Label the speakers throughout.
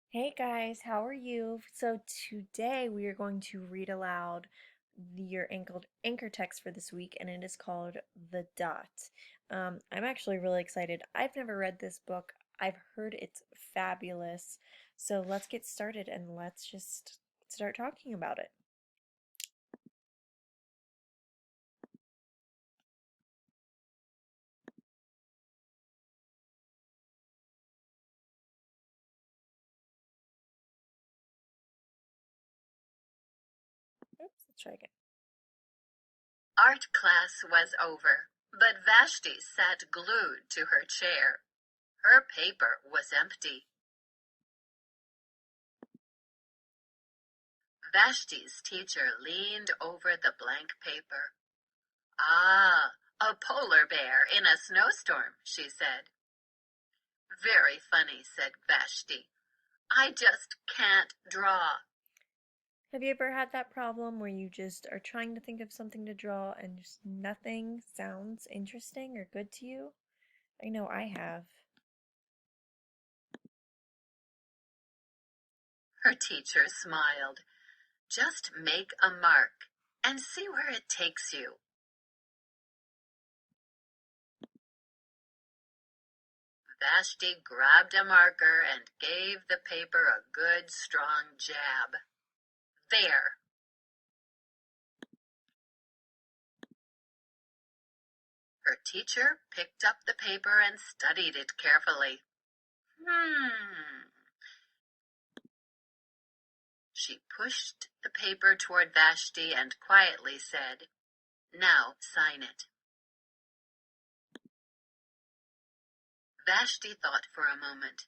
Speaker 1: Hey guys, how are you? So today we are going to read aloud your anchor text for this week, and it is called The Dot. I'm actually really excited. I've never read this book. I've heard it's fabulous. So let's get started and let's just start talking about it. Oops, let's try again.
Speaker 2: Art class was over, but Vashti sat glued to her chair. Her paper was empty. Vashti's teacher leaned over the blank paper. Ah, a polar bear in a snowstorm, she said. Very funny, said Vashti. I just can't draw.
Speaker 1: Have you ever had that problem where you just are trying to think of something to draw and just nothing sounds interesting or good to you? I know I have.
Speaker 2: Her teacher smiled. Just make a mark and see where it takes you. Vashti grabbed a marker and gave the paper a good strong jab. There. Her teacher picked up the paper and studied it carefully. She pushed the paper toward Vashti and quietly said, Now sign it. Vashti thought for a moment.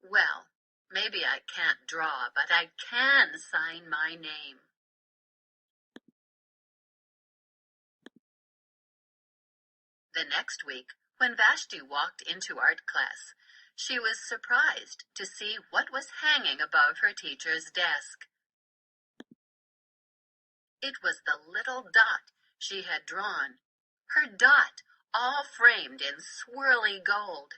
Speaker 2: Well, maybe I can't draw, but I can sign my name. The next week, when Vashti walked into art class, she was surprised to see what was hanging above her teacher's desk. It was the little dot she had drawn, her dot all framed in swirly gold.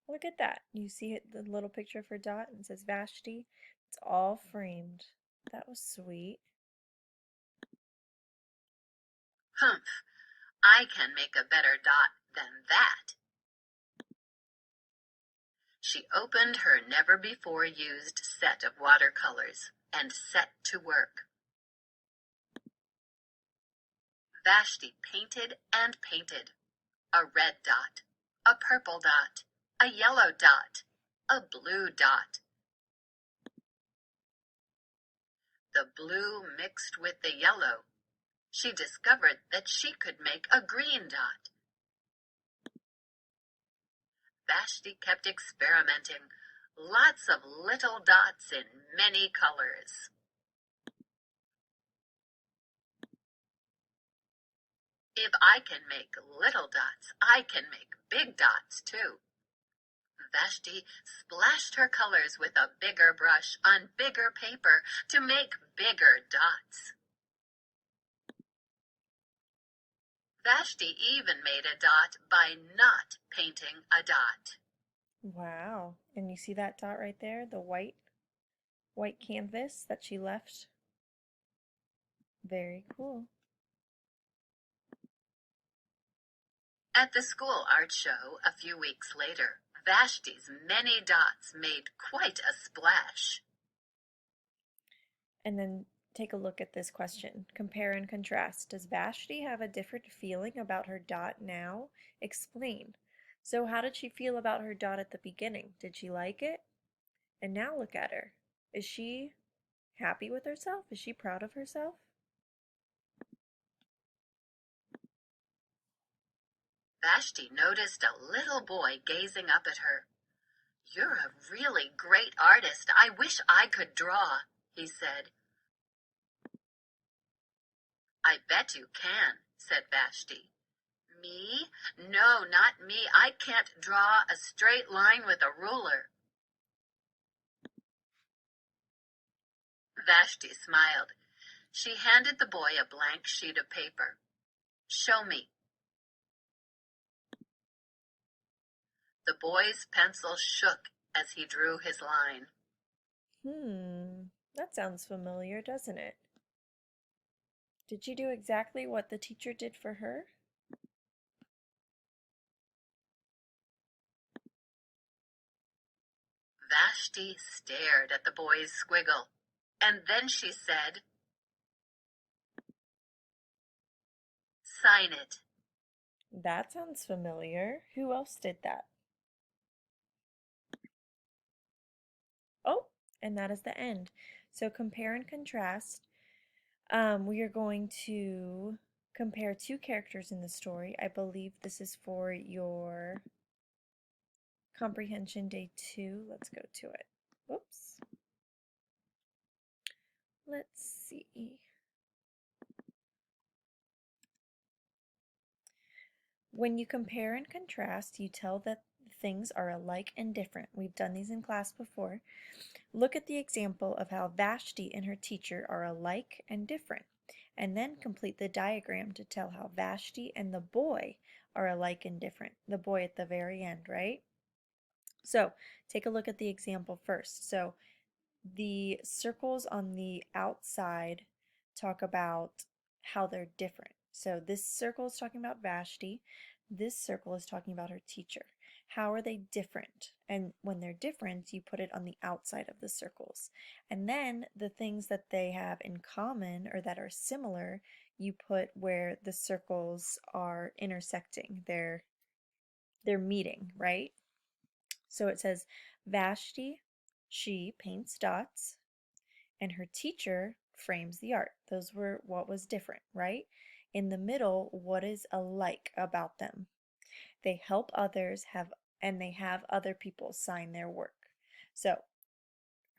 Speaker 1: Look at that. You see the little picture of her dot and it says Vashti. It's all framed. That was sweet.
Speaker 2: Humph, I can make a better dot than that. She opened her never-before-used set of watercolors and set to work. Vashti painted and painted. A red dot, a purple dot, a yellow dot, a blue dot. The blue mixed with the yellow. She discovered that she could make a green dot. Vashti kept experimenting. Lots of little dots in many colors. If I can make little dots, I can make big dots too. Vashti splashed her colors with a bigger brush on bigger paper to make bigger dots. Vashti even made a dot by not painting a dot.
Speaker 1: Wow. And you see that dot right there? The white canvas that she left? Very cool.
Speaker 2: At the school art show a few weeks later, Vashti's many dots made quite a splash.
Speaker 1: And then take a look at this question. Compare and contrast. Does Vashti have a different feeling about her dot now? Explain. So how did she feel about her dot at the beginning? Did she like it? And now look at her. Is she happy with herself? Is she proud of herself?
Speaker 2: Vashti noticed a little boy gazing up at her. You're a really great artist. I wish I could draw, he said. I bet you can, said Vashti. Me? No, not me. I can't draw a straight line with a ruler. Vashti smiled. She handed the boy a blank sheet of paper. Show me. The boy's pencil shook as he drew his line.
Speaker 1: That sounds familiar, doesn't it? Did she do exactly what the teacher did for her?
Speaker 2: Vashti stared at the boy's squiggle, and then she said, "Sign it."
Speaker 1: That sounds familiar. Who else did that? Oh, and that is the end. So compare and contrast. We are going to compare two characters in the story. I believe this is for your comprehension day 2. Let's go to it. Whoops. Let's see. When you compare and contrast, you tell that things are alike and different. We've done these in class before. Look at the example of how Vashti and her teacher are alike and different, and then complete the diagram to tell how Vashti and the boy are alike and different. The boy at the very end, right? So take a look at the example first. So the circles on the outside talk about how they're different. So this circle is talking about Vashti. This circle is talking about her teacher. How are they different? And when they're different, you put it on the outside of the circles. And then the things that they have in common or that are similar, you put where the circles are intersecting. They're meeting, right? So it says Vashti, she paints dots, and her teacher frames the art. Those were what was different, right? In the middle, what is alike about them? They help others have and they have other people sign their work. So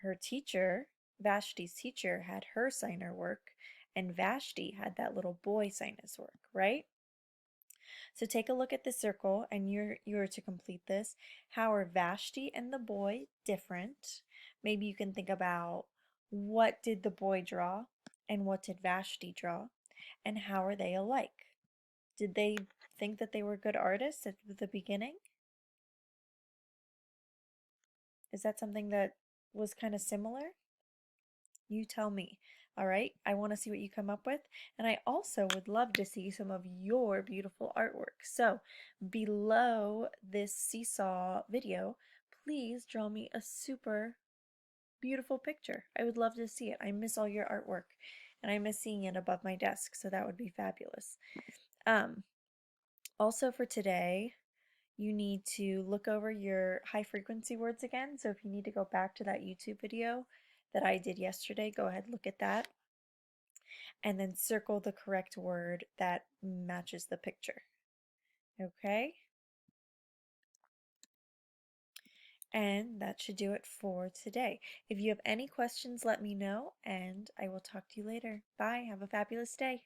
Speaker 1: her teacher, Vashti's teacher, had her sign her work, and Vashti had that little boy sign his work, right? So take a look at the circle and you're to complete this. How are Vashti and the boy different? Maybe you can think about what did the boy draw and what did Vashti draw and how are they alike? Did they think that they were good artists at the beginning? Is that something that was kind of similar? You tell me. All right, I want to see what you come up with. And I also would love to see some of your beautiful artwork. So below this seesaw video, please draw me a super beautiful picture. I would love to see it. I miss all your artwork and I miss seeing it above my desk. So that would be fabulous. Um, Also for today, you need to look over your high frequency words again. So if you need to go back to that YouTube video that I did yesterday, go ahead and look at that. And then circle the correct word that matches the picture. Okay? And that should do it for today. If you have any questions, let me know, and I will talk to you later. Bye. Have a fabulous day.